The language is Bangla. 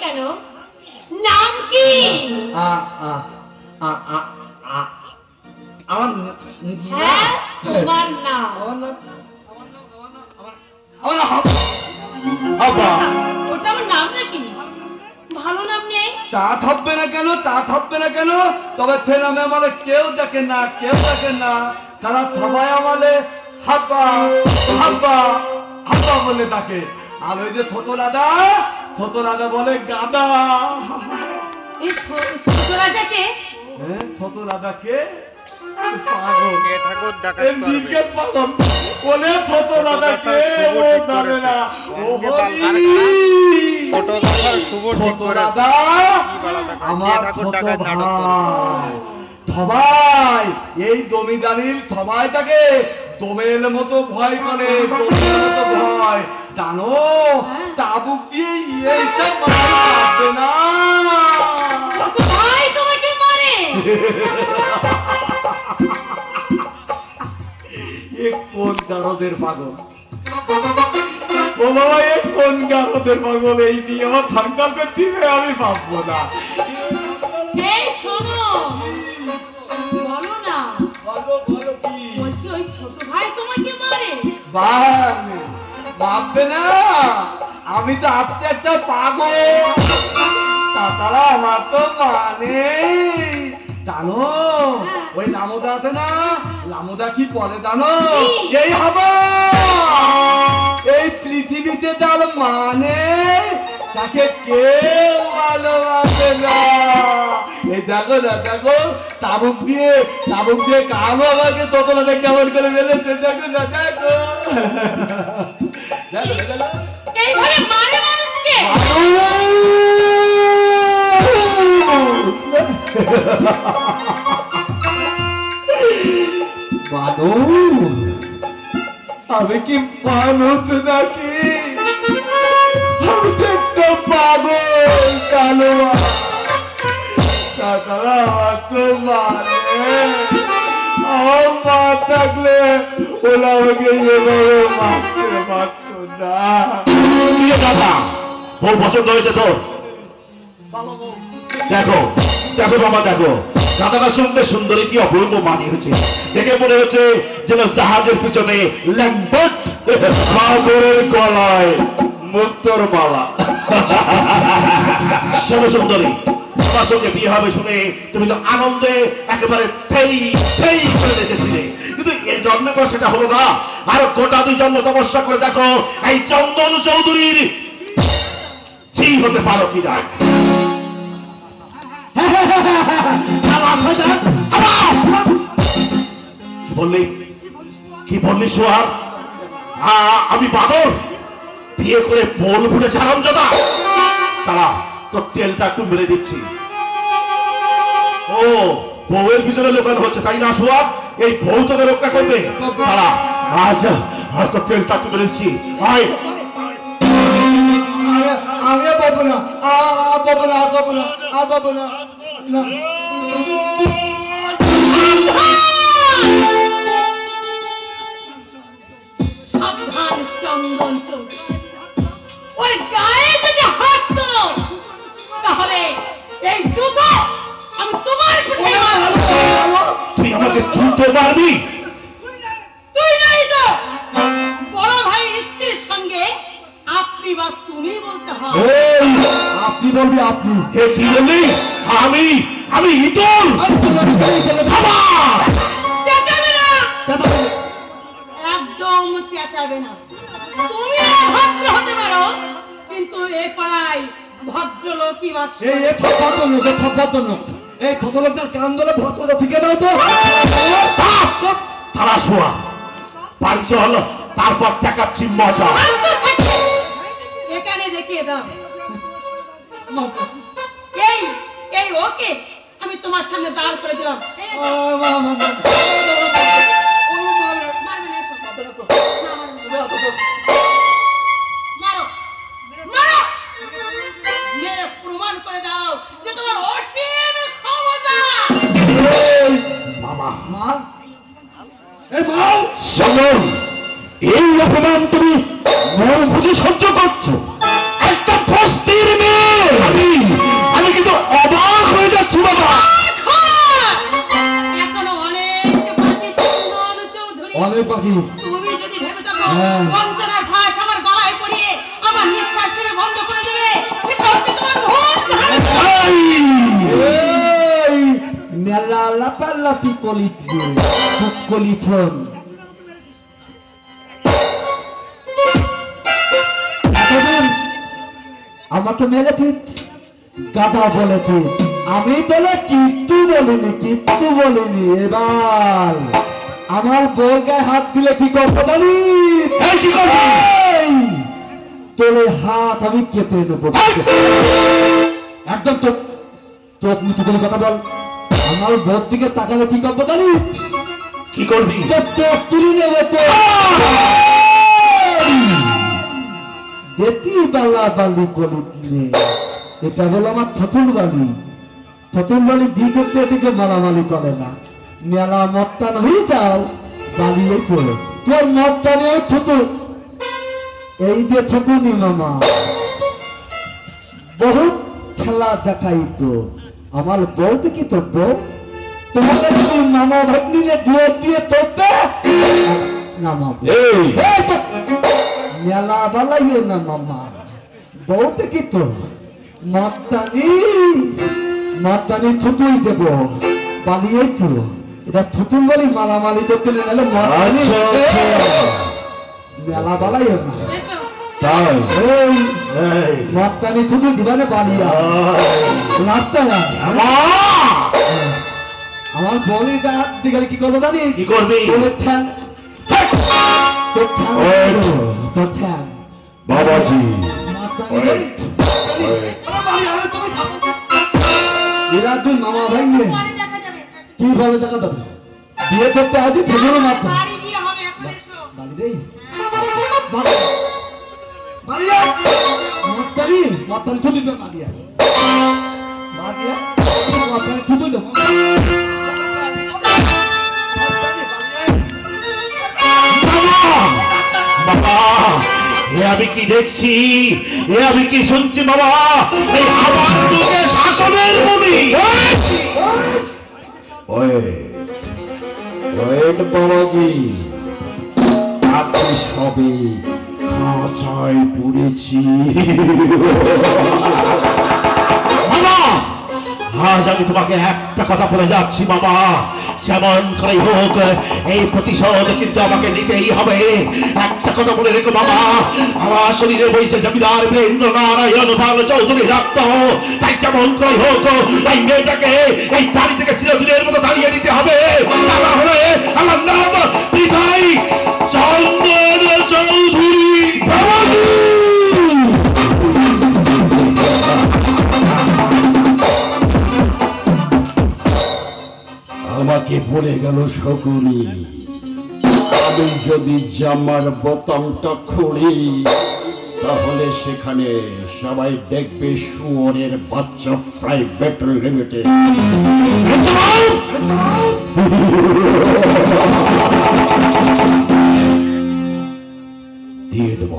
কেন? নাম কি? আমার হ্যাঁ, তোমার নাম। ওটা আমার নাম নাকি? ভালো নাম নেই? তা থাকবে না কেন, তা থাকবে না কেন? তবে সে নামে আমাদের কেউ দেখে না, কেউ দেখে না। তারা সবাই আমাদের হাব্বা হাব্বা হাব্বা বলে ডাকে। আর ওই যে ছোট দাদা বলে গাদা। এই ছোট রাজাকে? হ্যাঁ, ছোট দাদাকে পাগল কে ঠাকুর ডাকাত এই করবে দিকে পাগল বলে ছোট দাদাকে ও জানে না। ও ছোট দাদার শুভ ঠিক করেছে কি বলা দেখা কে ঠাকুর ডাকাত নাটক করবে সবাই এই জমিদারির সবাই তাকে দমের মতো ভয় করে, দমের মতো ভয় জানো। তাবুক দিয়ে এইটা মারবে না। ছোট ভাই তোমাকে মারে? কোন গারদের পাগল ও বাবা, কোন গারদের পাগল? এই নিয়ে আমার থাঙ্কাল করতে আমি ভাববো না। এই শোনো, বলো না। বলো কি? বলছি ওই ছোট ভাই তোমাকে মারে? ভাববে না, আমি তো আপনি একটা পাগল। তাছাড়া আমার তো মানে জানো, ওই লামুদা আছে না, লামুদা কি বলে জানো? এই হাবা এই পৃথিবীতে তার মানে তাকে কেউ ভালোবাসে না। এই দেখো না, দেখো তাবুক দিয়ে কালো আমাকে তোতলাতে কেমন করে ফেলেছে। দেখো না, দেখো এইভাবে মারে মানুষকে? মানুষ? আমি কি মানুষ নাকি? আমি তো একটা পাগল কালো। তাছাড়া আমার তো মানে আমার মা থাকলে ওরা আমাকে এভাবে মারতে পারতো না। দাদা বউ পছন্দ হয়েছে তোর? দেখো দেখো বাবা, দেখো দাদাটার সঙ্গে সুন্দরী কি অপূর্ব মানিয়েছে। দেখে মনে হচ্ছে যেন জাহাজের পিছনে ল্যাম্বট, সাগরের গলায় মুক্তর মালা। শ্যাম সুন্দরী, তোমার সঙ্গে বিয়ে হবে শুনে তুমি তো আনন্দে একেবারে থেই থেই করে দেখেছিলে, কিন্তু এই জন্মে তো সেটা হলো না। আর গোটা 2 জন্ম তপস্যা করে দেখো এই চন্দন চৌধুরীর সেই হতে পারো কিনা। কি বললি সোহাগ? আমি বাদর বিয়ে করে বল ফুটে ছাড়াম জোদা। তারা তোর তেলটা একটু মেরে দিচ্ছি। ও বউয়ের পিছনে লোকানো হচ্ছে তাই না সোহাগ? এই বউ তোকে রক্ষা করবে। তারা আজ তোর তেলটা একটু মেরে দিচ্ছি। আয় আমি পাবো না, পাবো না, পাবো না, পাবো না। সাবধান চন্দন চৌধুরী, ওই গায়ে যদি হাত তোলো তাহলে এই জুতো আমি তোমার পিঠে মারবো। তুই আমাকে ছুঁতে পারবি? তুই নাই তো বড় ভাই স্ত্রীর সঙ্গে আপনি বা তুমি বলতে হয়। আপনি বলবি আপনি। এ কি বললি? আমি ইতর। চেঁচাবে না, একদম চেঁচাবে না। তুমি ভদ্র হতে পারো, কিন্তু এ পাড়ায় ভদ্রলোকই বাস করে। এই ঠকলোকটার কান ধরে ভদ্রতা থেকে দাও তো। তারা শোয়া বাড়ি চল, তারপর দেখাচ্ছি মজা। এখানে দেখিয়ে দাও। এই এই ওকে আমি তোমার সামনে দাঁড় করে দিলাম। মারবে না, এসো। মারো মারো, মেরে প্রমাণ করে দাও যে তোমার অসীম ক্ষমতা। মামা মার এই মার। শুনুন, এই অপমান তুমি মন বুঝে সহ্য করছো? একটা বস্তির মেয়ে আমি কিন্তু অবাক হয়ে যাচ্ছি বাবা। এখনো অনেক বাকি চন্দন চৌধুরী। অনেক বাকি। তুমি যদি ভেবে থাকো হ্যাঁ। বঞ্চনার ফাঁস আমার গলায় পড়িয়ে আমার নিঃশ্বাস ছেড়ে বন্ধ করে দেবে, সেটা হচ্ছে তোমার ভুল ধারণা। এই মেলা লাপালাপি কলিথন এতদিন আমাকে মেরেছিস, গাধা বলেছিস, আমি তোলে কিচ্ছু বলিনি। এবার আমার বউর গায়ে হাত দিলে কি করতে জানিস? এই কি করবি? এই, তোলে হাত আমি কেটে নেবো। একদম চোখ নিচু করে কথা বল। আমার বউর দিকে তাকালে কি করবো জানিস? কি করবি? চোখ তুলি নেবে তো। বেটি বালা বালি কলিতলে, এটা বলো আমার ঠতুল বালি দি করতে থেকে মালামালি করে না। মেলা মত্তান হয়ে যাও বালি এই তো তোর মত্তানে ওই ঠতুল এই যে ঠকুনি মামা বহুত খেলা দেখাই তো। আমার বউ দেখি তোর বউ তোমাকে যদি মামা ভাগ্নিরে জোর দিয়ে তোরবে নামাবো। এই এই তো মেলা বালাইও না মামা, বউ দেখি তো মাতানি থুতুই দেব বালিয়ে তো। এটা থুতুন বলি মালামালি করতে নাহলে মাতানি আচ্ছা, আচ্ছা। মেলা বালাইও না। এসো। তাই এই এই মাতানি থুতু দিবানে বালিয়া রাস্তা না। মা! আমার বলি দাঁত দিকে কি করবো জানি? কি করবি? তোর ঠ্যাং তোর ঠ্যাং ওই। তোর ঠ্যাং বাবাজি মাতানি ওই। বলি এরা তুই মামা ভাই নিয়ে পরে দেখা যাবে। কি ভালো দেখা যাবে? বিয়ে করতে আছি সেগুলো মাত্র বাড়ি বিয়ে হবে, এখন এসো। বাড়ি দেই মাতানি ছুটি তো মারিয়া মাতানি ছুটি তো বাবা, এ আমি কি দেখছি, এ আমি কি শুনছি বাবা? এই আমার যুগে শাসনের মুনি বাবাজি আপনি সবে খাঁচায় পড়েছি। বাবা, আজ আমি তোমাকে একটা কথা বলে যাচ্ছি বাবা, যেমন করেই হোক এই প্রতিশোধ কিন্তু আমাকে নিতেই হবে। একটা কথা বলে রেখো বাবা, আমার শরীরে বইছে জমিদার বীরেন্দ্র নারায়ণ পাল চৌধুরী রক্ত, তাই যেমন করেই হোক এই মেয়েটাকে এই বাড়ি থেকে চিরদিনের মতো দাঁড়িয়ে দিতে হবে। তা না হলে আমার নাম বিদায় চন্দন চৌধুরী। বাবাজি! আমাকে বলে গেল শকুনি, আমি যদি জামার বোতামটা খুলি তাহলে সেখানে সবাই দেখবে শুয়োরের বাচ্চা প্রাইভেট লিমিটেড। দিয়ে দেব।